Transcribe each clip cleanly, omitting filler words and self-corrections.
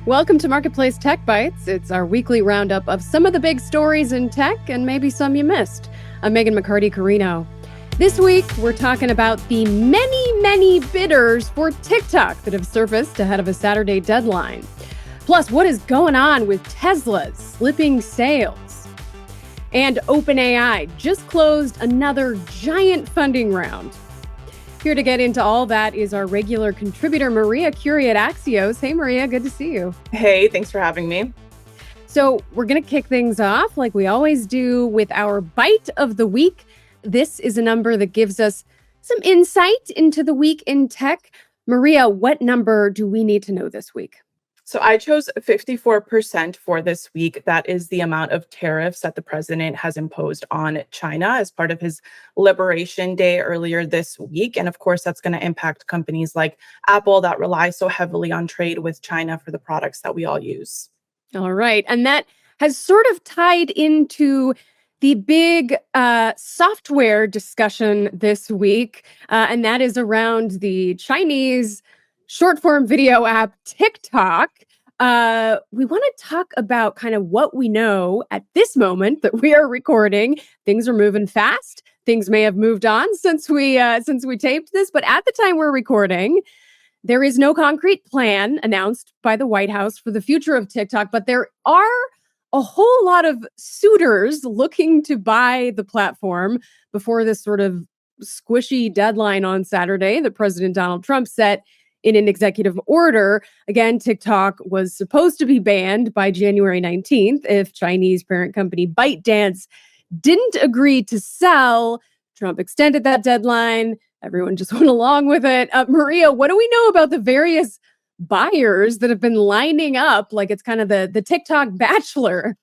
Welcome to Marketplace Tech Bytes. It's our weekly roundup of some of the big stories in tech and maybe some you missed. I'm Meghan McCarty, Carino. This week, we're talking about the many bidders for TikTok that have surfaced ahead of a Saturday deadline. Plus, what is going on with Tesla's slipping sales? And OpenAI just closed another giant funding round. Here to get into all that is our regular contributor, Maria Curi at Axios. Hey, Maria, good to see you. Hey, thanks for having me. So we're going to kick things off like we always do with our bite of the week. This is a number that gives us some insight into the week in tech. Maria, what number do we need to know this week? So I chose 54% for this week. That is the amount of tariffs that the president has imposed on China as part of his Liberation Day earlier this week. And of course, that's going to impact companies like Apple that rely so heavily on trade with China for the products that we all use. All right. And that has sort of tied into the big software discussion this week. And that is around the Chinese short-form video app TikTok. We want to talk about kind of what we know at this moment that we are recording. Things are moving fast. Things may have moved on since we taped this, but at the time we're recording, there is no concrete plan announced by the White House for the future of TikTok, but there are a whole lot of suitors looking to buy the platform before this sort of squishy deadline on Saturday that President Donald Trump set in an executive order. Again, TikTok was supposed to be banned by January 19th if Chinese parent company ByteDance didn't agree to sell. Trump extended that deadline. Everyone just went along with it. Maria, what do we know about the various buyers that have been lining up like it's kind of the TikTok bachelor?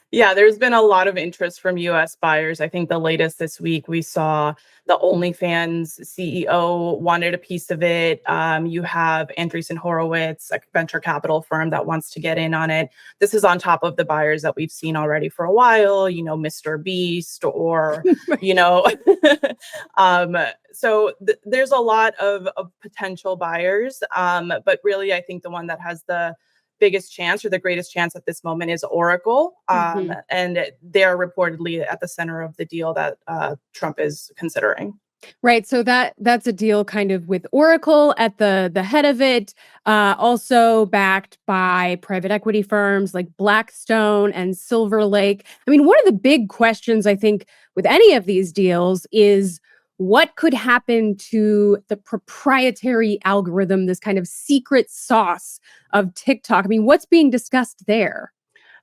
Yeah, there's been a lot of interest from US buyers. I think the latest this week, we saw the OnlyFans CEO wanted a piece of it. You have Andreessen Horowitz, a venture capital firm that wants to get in on it. This is on top of the buyers that we've seen already for a while, Mr. Beast or, there's a lot of potential buyers. But really, I think the one that has the biggest chance or the greatest chance at this moment is Oracle. And they're reportedly at the center of the deal that Trump is considering. Right. So that's a deal kind of with Oracle at the head of it, also backed by private equity firms like Blackstone and Silver Lake. I mean, one of the big questions I think with any of these deals is what could happen to the proprietary algorithm, this kind of secret sauce of TikTok? I mean, what's being discussed there?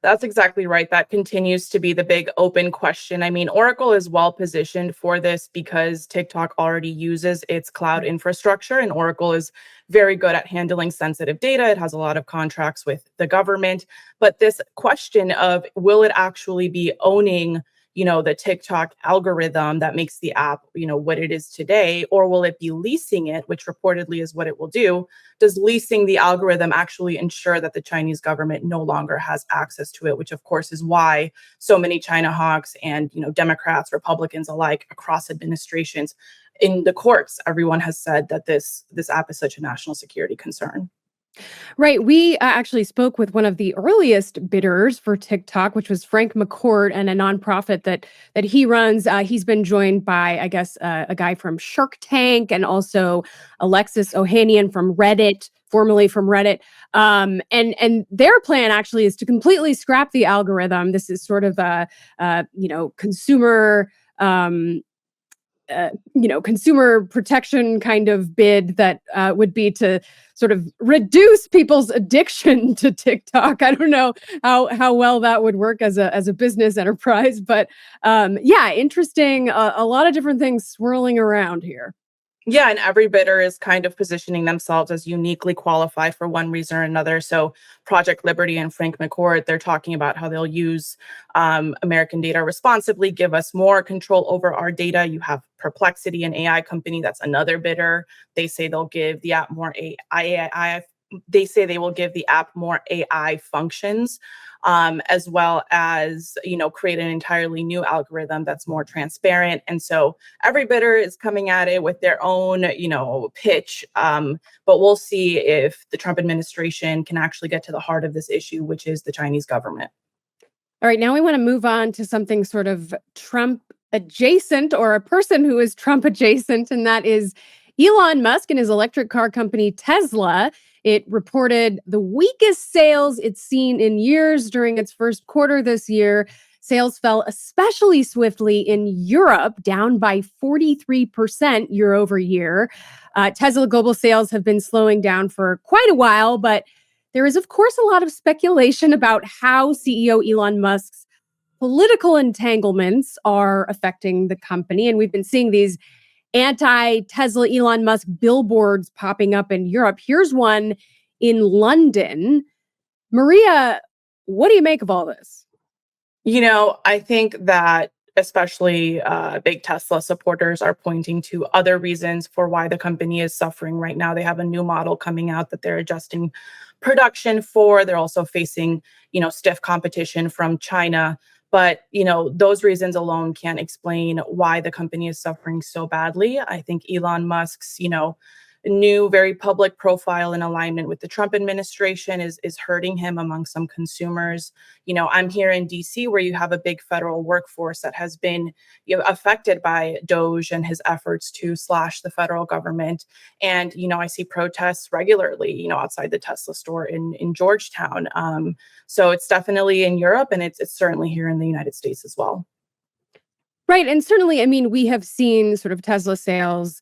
That's exactly right. That continues to be the big open question. I mean, Oracle is well positioned for this because TikTok already uses its cloud infrastructure, and Oracle is very good at handling sensitive data. It has a lot of contracts with the government. But this question of will it actually be owning the TikTok algorithm that makes the app, what it is today, or will it be leasing it, which reportedly is what it will do? Does leasing the algorithm actually ensure that the Chinese government no longer has access to it, which of course is why so many China hawks and, Democrats, Republicans alike across administrations in the courts, everyone has said that this app is such a national security concern. Right. We actually spoke with one of the earliest bidders for TikTok, which was Frank McCourt and a nonprofit that he runs. He's been joined by, I guess, a guy from Shark Tank and also Alexis Ohanian from Reddit, formerly from Reddit. And their plan actually is to completely scrap the algorithm. This is sort of a consumer consumer protection kind of bid that would be to sort of reduce people's addiction to TikTok. I don't know how well that would work as a business enterprise, but interesting. A lot of different things swirling around here. Yeah, and every bidder is kind of positioning themselves as uniquely qualified for one reason or another. So Project Liberty and Frank McCourt, they're talking about how they'll use American data responsibly, give us more control over our data. You have Perplexity, an AI company, that's another bidder. They say they'll give the app more they say they will give the app more AI functions, as well as, create an entirely new algorithm that's more transparent. And so every bidder is coming at it with their own, pitch. But we'll see if the Trump administration can actually get to the heart of this issue, which is the Chinese government. All right, now we want to move on to something sort of Trump adjacent, or a person who is Trump adjacent, and that is Elon Musk and his electric car company Tesla. It reported the weakest sales it's seen in years during its first quarter this year. Sales fell especially swiftly in Europe, down by 43% year over year. Tesla global sales have been slowing down for quite a while, but there is, of course, a lot of speculation about how CEO Elon Musk's political entanglements are affecting the company. And we've been seeing these anti Tesla Elon Musk billboards popping up in Europe. Here's one in London. Maria, what do you make of all this? I think that especially big Tesla supporters are pointing to other reasons for why the company is suffering right now. They have a new model coming out that they're adjusting production for. They're also facing, stiff competition from China. But, those reasons alone can't explain why the company is suffering so badly. I think Elon Musk's, new very public profile in alignment with the Trump administration is hurting him among some consumers. I'm here in DC, where you have a big federal workforce that has been, affected by Doge and his efforts to slash the federal government. And I see protests regularly, outside the Tesla store in Georgetown. So it's definitely in Europe, and it's certainly here in the United States as well. Right. And certainly, I mean, we have seen sort of Tesla sales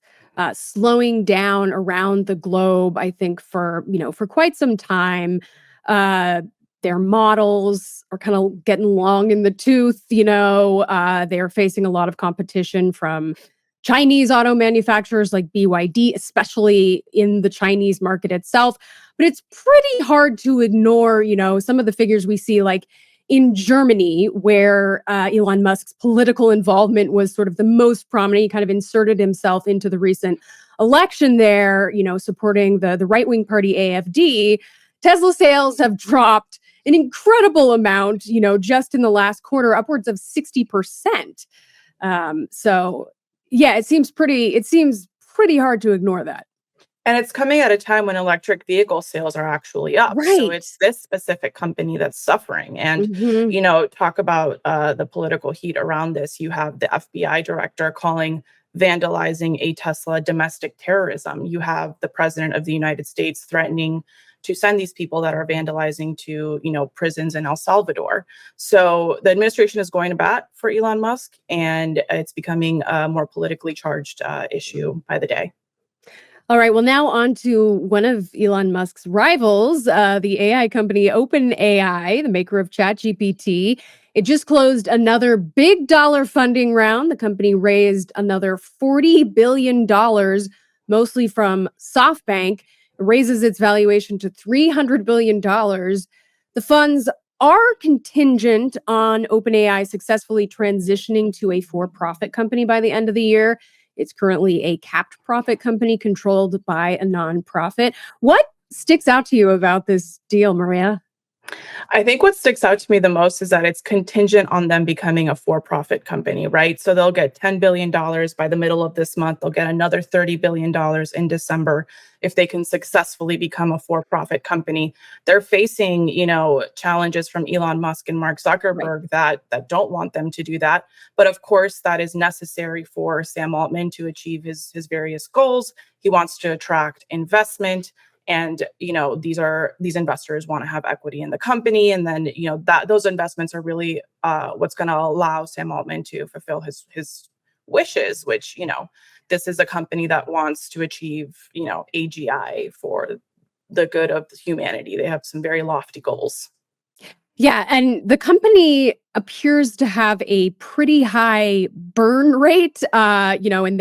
slowing down around the globe, I think, for quite some time. Their models are kind of getting long in the tooth. They are facing a lot of competition from Chinese auto manufacturers like BYD, especially in the Chinese market itself. But it's pretty hard to ignore, some of the figures we see, like in Germany, where Elon Musk's political involvement was sort of the most prominent. He kind of inserted himself into the recent election there, supporting the right-wing party AfD. Tesla sales have dropped an incredible amount, just in the last quarter, upwards of 60%. So yeah, it seems pretty hard to ignore that. And it's coming at a time when electric vehicle sales are actually up. So Right. it's this specific company that's suffering. And, Mhm. talk about the political heat around this. You have the FBI director calling vandalizing a Tesla domestic terrorism. You have the president of the United States threatening to send these people that are vandalizing to, prisons in El Salvador. So the administration is going to bat for Elon Musk, and it's becoming a more politically charged issue by the day. All right. Well, now on to one of Elon Musk's rivals, the AI company OpenAI, the maker of ChatGPT. It just closed another big dollar funding round. The company raised another $40 billion, mostly from SoftBank. It raises its valuation to $300 billion. The funds are contingent on OpenAI successfully transitioning to a for-profit company by the end of the year. It's currently a capped profit company controlled by a nonprofit. What sticks out to you about this deal, Maria? I think what sticks out to me the most is that it's contingent on them becoming a for-profit company, right? So they'll get $10 billion by the middle of this month. They'll get another $30 billion in December if they can successfully become a for-profit company. They're facing, challenges from Elon Musk and Mark Right. Zuckerberg that don't want them to do that. But of course, that is necessary for Sam Altman to achieve his various goals. He wants to attract investment. And these investors want to have equity in the company, and then that those investments are really what's going to allow Sam Altman to fulfill his wishes, which this is a company that wants to achieve AGI for the good of humanity. They have some very lofty goals. Yeah, and the company appears to have a pretty high burn rate, in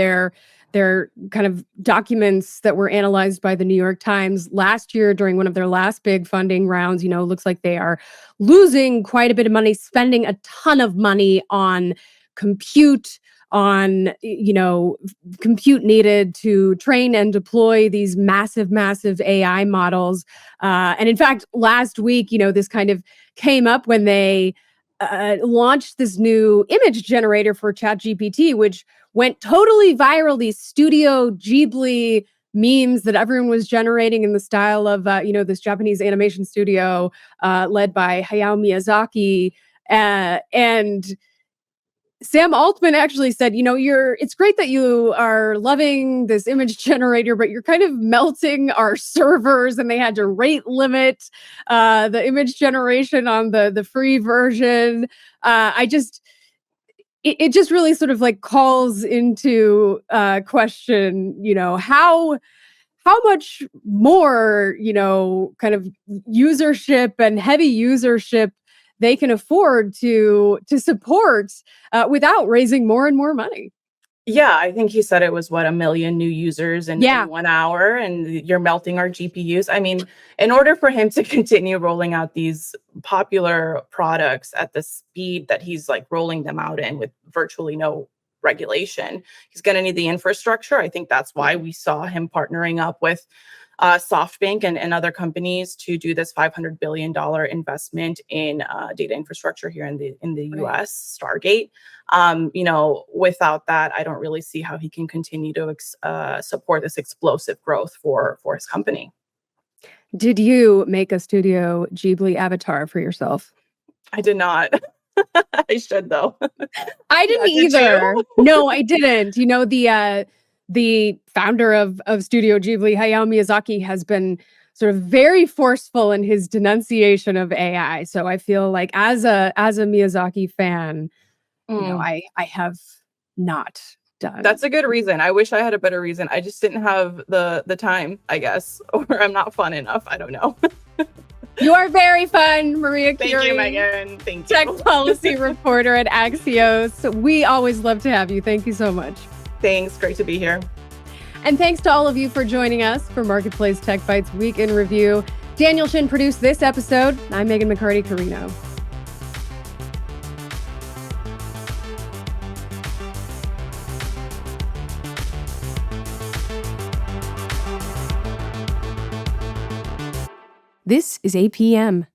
their kind of documents that were analyzed by the New York Times last year during one of their last big funding rounds. Looks like they are losing quite a bit of money, spending a ton of money on compute, on, compute needed to train and deploy these massive AI models. And in fact, last week, this kind of came up when they launched this new image generator for ChatGPT, which went totally viral. These Studio Ghibli memes that everyone was generating in the style of, this Japanese animation studio led by Hayao Miyazaki. And Sam Altman actually said, it's great that you are loving this image generator, but you're kind of melting our servers, and they had to rate limit the image generation on the free version. It just really sort of like calls into question, how much more, kind of usership and heavy usership they can afford to support without raising more and more money. Yeah, I think he said it was, 1 million new users in Yeah. 1 hour, and you're melting our GPUs. I mean, in order for him to continue rolling out these popular products at the speed that he's, like, rolling them out in with virtually no regulation, he's gonna need the infrastructure. I think that's why we saw him partnering up with SoftBank and other companies to do this $500 billion investment in data infrastructure here in the Right. US, Stargate. Without that, I don't really see how he can continue to support this explosive growth for his company. Did you make a Studio Ghibli avatar for yourself? I did not. I should though. I Yeah, didn't did either. you? No, I didn't. The founder of Studio Ghibli, Hayao Miyazaki, has been sort of very forceful in his denunciation of AI. So I feel like as a Miyazaki fan, Mm, I have not done. that's a good reason. I wish I had a better reason. I just didn't have the time, I guess, or I'm not fun enough. I don't know. You are very fun, Maria Thank you, Curi, Meghan. Thank tech you. policy reporter at Axios. We always love to have you. Thank you so much. Thanks. Great to be here. And thanks to all of you for joining us for Marketplace Tech Bytes Week in Review. Daniel Shin produced this episode. I'm Meghan McCarty, Carino. This is APM.